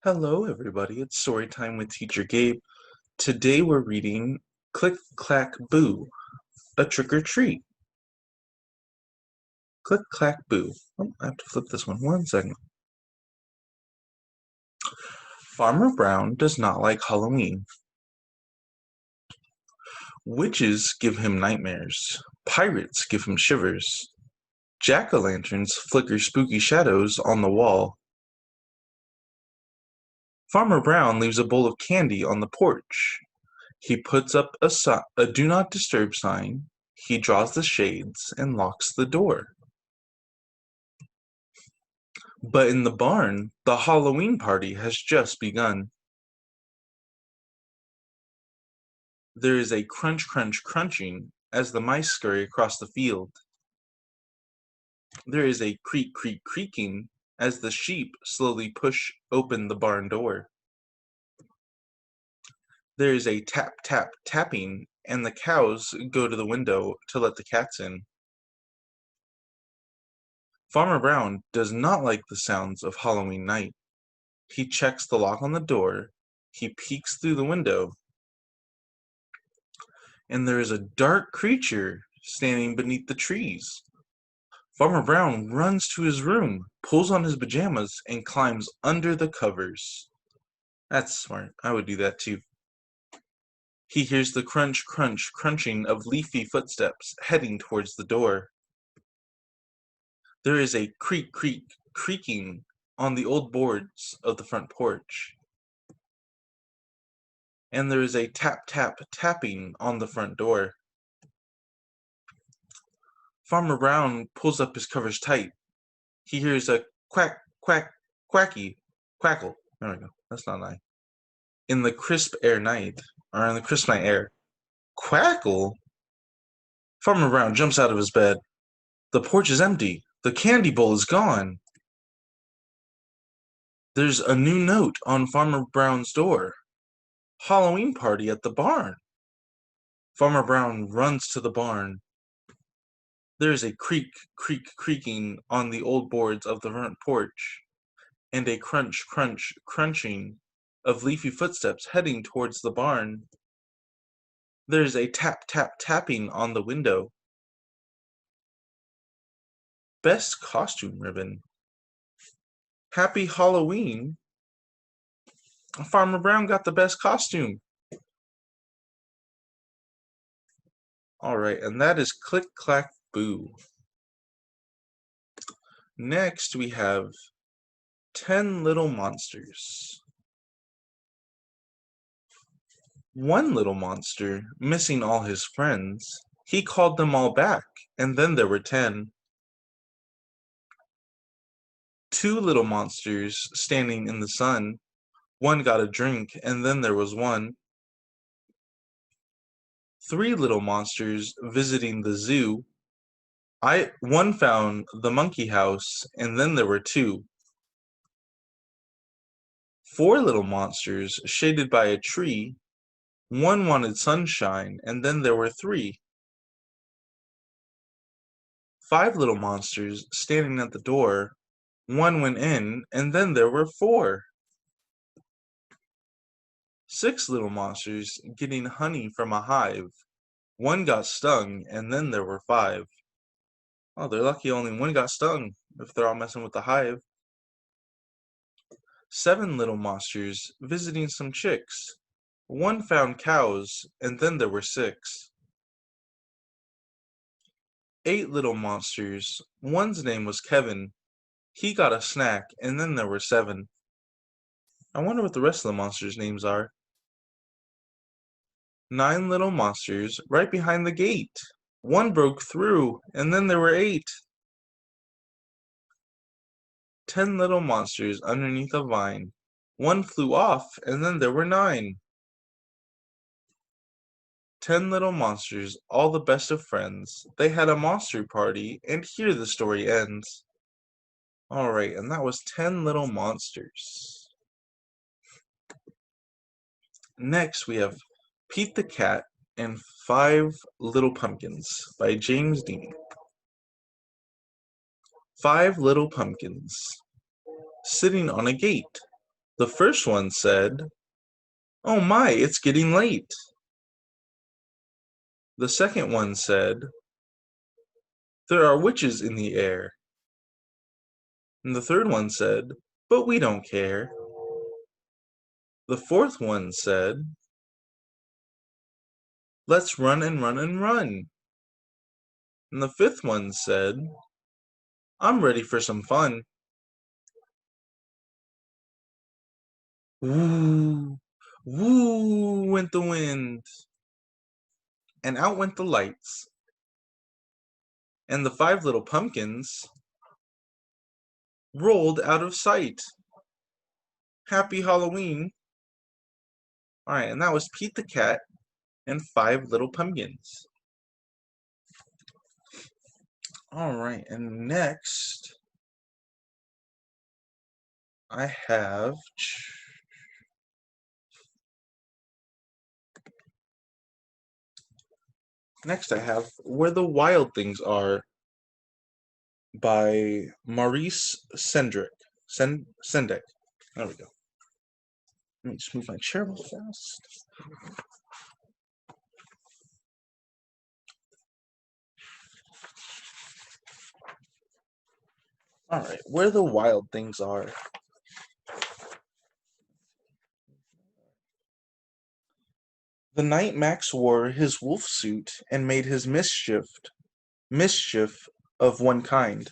Hello, everybody. It's story time with Teacher Gabe. Today we're reading Click, Clack, Boo, a trick or treat. Click, clack, boo. Oh, I have to flip this one second. Farmer Brown does not like Halloween. Witches give him nightmares. Pirates give him shivers. Jack-o'-lanterns flicker spooky shadows on the wall. Farmer Brown leaves a bowl of candy on the porch. He puts up a do not disturb sign. He draws the shades and locks the door. But in the barn, the Halloween party has just begun. There is a crunch, crunch, crunching as the mice scurry across the field. There is a creak, creak, creaking as the sheep slowly push open the barn door. There is a tap, tap, tapping, and the cows go to the window to let the cats in. Farmer Brown does not like the sounds of Halloween night. He checks the lock on the door. He peeks through the window. And there is a dark creature standing beneath the trees. Farmer Brown runs to his room, pulls on his pajamas, and climbs under the covers. That's smart. I would do that too. He hears the crunch, crunch, crunching of leafy footsteps heading towards the door. There is a creak, creak, creaking on the old boards of the front porch. And there is a tap, tap, tapping on the front door. Farmer Brown pulls up his covers tight. He hears a quack, quack, quacky, quackle. There we go. That's not night. In the crisp night air. Quackle? Farmer Brown jumps out of his bed. The porch is empty. The candy bowl is gone. There's a new note on Farmer Brown's door. Halloween party at the barn. Farmer Brown runs to the barn. There is a creak, creak, creaking on the old boards of the front porch, and a crunch, crunch, crunching of leafy footsteps heading towards the barn. There is a tap, tap, tapping on the window. Best costume ribbon. Happy Halloween. Farmer Brown got the best costume. All right, and that is Click, Clack, Boo. Next, we have 10 Little Monsters. One little monster, missing all his friends, he called them all back, and then there were 10. Two little monsters standing in the sun, one got a drink, and then there was one. Three little monsters visiting the zoo. One found the monkey house, and then there were two. Four little monsters shaded by a tree. One wanted sunshine, and then there were three. Five little monsters standing at the door. One went in, and then there were four. Six little monsters getting honey from a hive. One got stung, and then there were five. Oh, they're lucky only one got stung if they're all messing with the hive. Seven little monsters visiting some chicks. One found cows, and then there were six. Eight little monsters. One's name was Kevin. He got a snack, and then there were seven. I wonder what the rest of the monsters' names are. Nine little monsters right behind the gate. One broke through, and then there were eight. 10 little monsters underneath a vine. One flew off, and then there were 9. 10 little monsters, all the best of friends. They had a monster party, and here the story ends. Alright, and that was 10 little monsters. Next, we have Pete the Cat and 5 Little Pumpkins by James Dean. 5 little pumpkins sitting on a gate. The first one said, "Oh my, it's getting late." The second one said, "There are witches in the air." And the third one said, "But we don't care." The fourth one said, "Let's run and run and run." And the fifth one said, "I'm ready for some fun." Woo, woo went the wind, and out went the lights, and the five little pumpkins rolled out of sight. Happy Halloween. All right, and that was Pete the Cat and Five Little Pumpkins. All right, and next I have Where the Wild Things Are by Maurice Sendak. Sendak. There we go. Let me just move my chair real fast. All right, Where the Wild Things Are. The night Max wore his wolf suit and made his mischief of one kind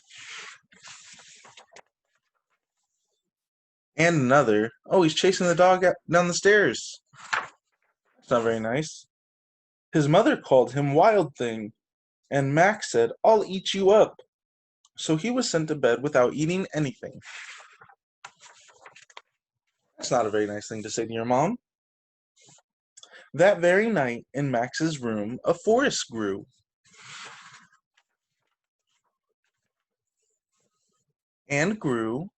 and another. Oh, he's chasing the dog down the stairs. That's not very nice. His mother called him Wild Thing, and Max said, "I'll eat you up." So he was sent to bed without eating anything. That's not a very nice thing to say to your mom. That very night, in Max's room, a forest grew. And grew.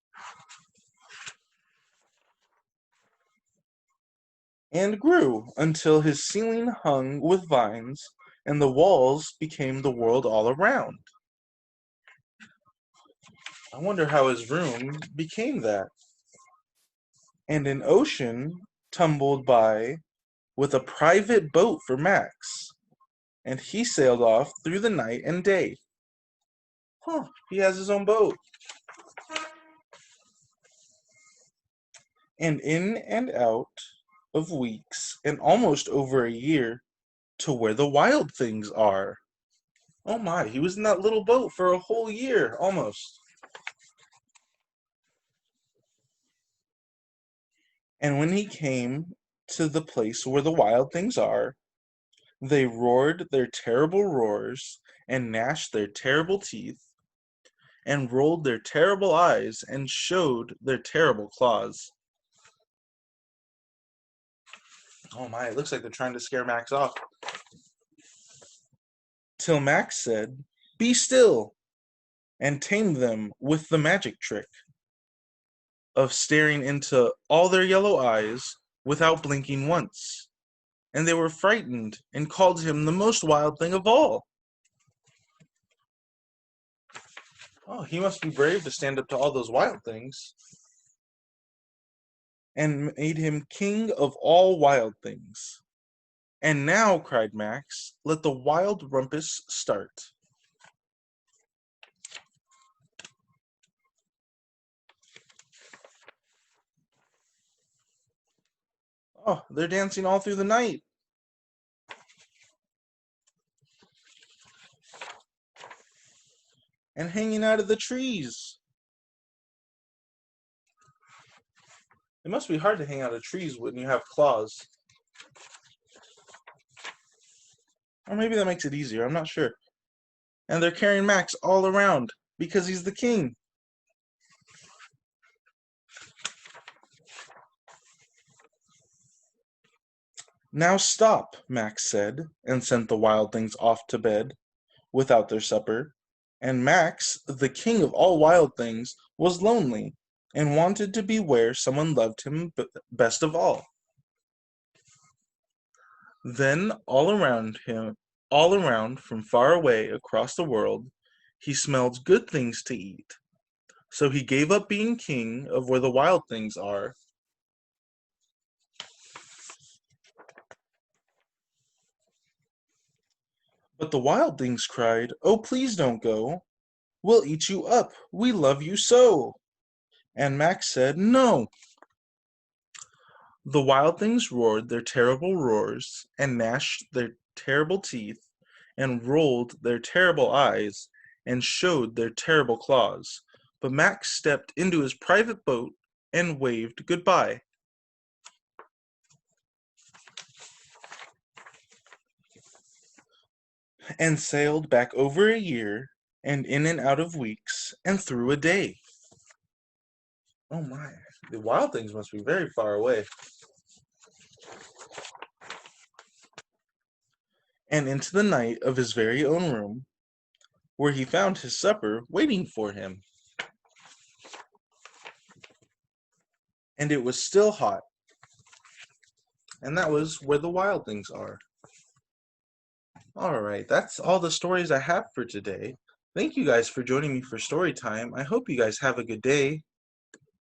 And grew until his ceiling hung with vines, and the walls became the world all around. I wonder how his room became that. And an ocean tumbled by with a private boat for Max, and he sailed off through the night and day. Huh, he has his own boat. And in and out of weeks, and almost over a year, to where the wild things are. Oh my, he was in that little boat for a whole year, almost. And when he came to the place where the wild things are, they roared their terrible roars, and gnashed their terrible teeth, and rolled their terrible eyes, and showed their terrible claws. Oh my, it looks like they're trying to scare Max off. Till Max said, "Be still," and tamed them with the magic trick of staring into all their yellow eyes without blinking once. And they were frightened and called him the most wild thing of all. Oh, he must be brave to stand up to all those wild things. And made him king of all wild things. And now, cried Max, let the wild rumpus start. Oh, they're dancing all through the night. And hanging out of the trees. It must be hard to hang out of trees when you have claws. Or maybe that makes it easier, I'm not sure. And they're carrying Max all around because he's the king. Now stop, Max said, and sent the wild things off to bed without their supper. And Max, the king of all wild things, was lonely and wanted to be where someone loved him best of all. Then all around from far away across the world, he smelled good things to eat. So he gave up being king of where the wild things are But the wild things cried, "Oh, please don't go. We'll eat you up. We love you so." And Max said, "No." The wild things roared their terrible roars, and gnashed their terrible teeth, and rolled their terrible eyes, and showed their terrible claws. But Max stepped into his private boat and waved goodbye, and sailed back over a year, and in and out of weeks, and through a day. Oh my, the wild things must be very far away. And into the night of his very own room, where he found his supper waiting for him. And it was still hot. And that was where the wild things are. All right, that's all the stories I have for today. Thank you guys for joining me for story time. I hope you guys have a good day.